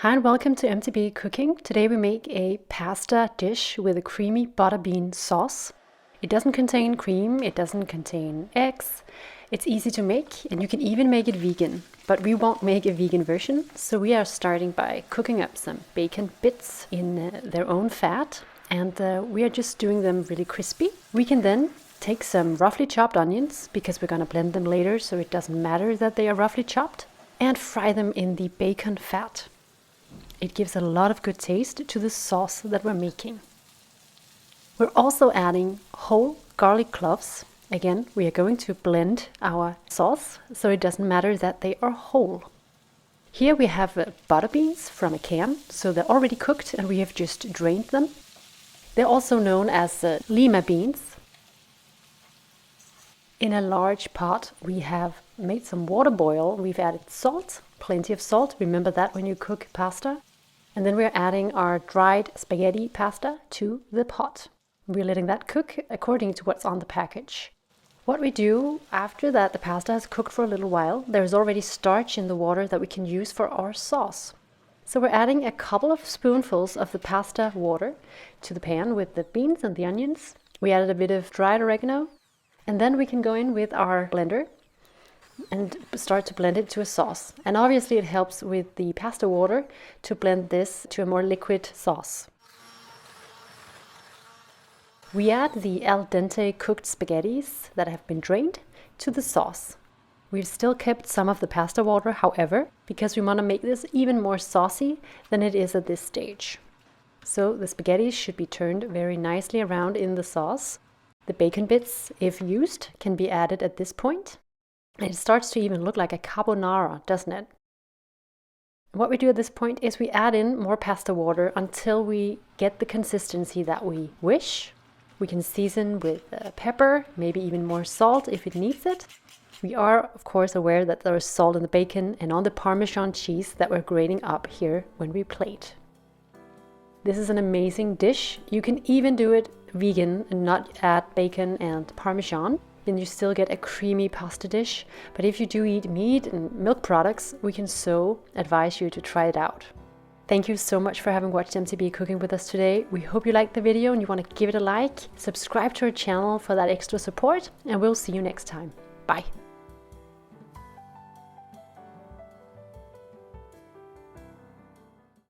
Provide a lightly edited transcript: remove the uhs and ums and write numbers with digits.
Hi and welcome to MTB Cooking. Today we make a pasta dish with a creamy butter bean sauce. It doesn't contain cream, it doesn't contain eggs. It's easy to make and you can even make it vegan. But we won't make a vegan version, so we are starting by cooking up some bacon bits in their own fat, and we are just doing them really crispy. We can then take some roughly chopped onions, because we're going to blend them later, so it doesn't matter that they are roughly chopped, and fry them in the bacon fat. It gives a lot of good taste to the sauce that we're making. We're also adding whole garlic cloves. Again, we are going to blend our sauce, so it doesn't matter that they are whole. Here we have butter beans from a can, so they're already cooked and we have just drained them. They're also known as lima beans. In a large pot we have made some water boil. We've added salt, plenty of salt. Remember that when you cook pasta. And then we're adding our dried spaghetti pasta to the pot. We're letting that cook according to what's on the package. What we do after that the pasta has cooked for a little while, there's already starch in the water that we can use for our sauce. So we're adding a couple of spoonfuls of the pasta water to the pan with the beans and the onions. We added a bit of dried oregano, and then we can go in with our blender and start to blend it to a sauce. And obviously it helps with the pasta water to blend this to a more liquid sauce. We add the al dente cooked spaghettis that have been drained to the sauce. We've still kept some of the pasta water, however, because we want to make this even more saucy than it is at this stage. So the spaghetti should be turned very nicely around in the sauce. The bacon bits, if used, can be added at this point. And it starts to even look like a carbonara, doesn't it? What we do at this point is we add in more pasta water until we get the consistency that we wish. We can season with pepper, maybe even more salt if it needs it. We are, of course, aware that there is salt in the bacon and on the Parmesan cheese that we're grating up here when we plate. This is an amazing dish. You can even do it vegan and not add bacon and Parmesan. Then you still get a creamy pasta dish. But if you do eat meat and milk products, we can so advise you to try it out. Thank you so much for having watched MTB Cooking with us today. We hope you liked the video and you want to give it a like. Subscribe to our channel for that extra support, and we'll see you next time. Bye.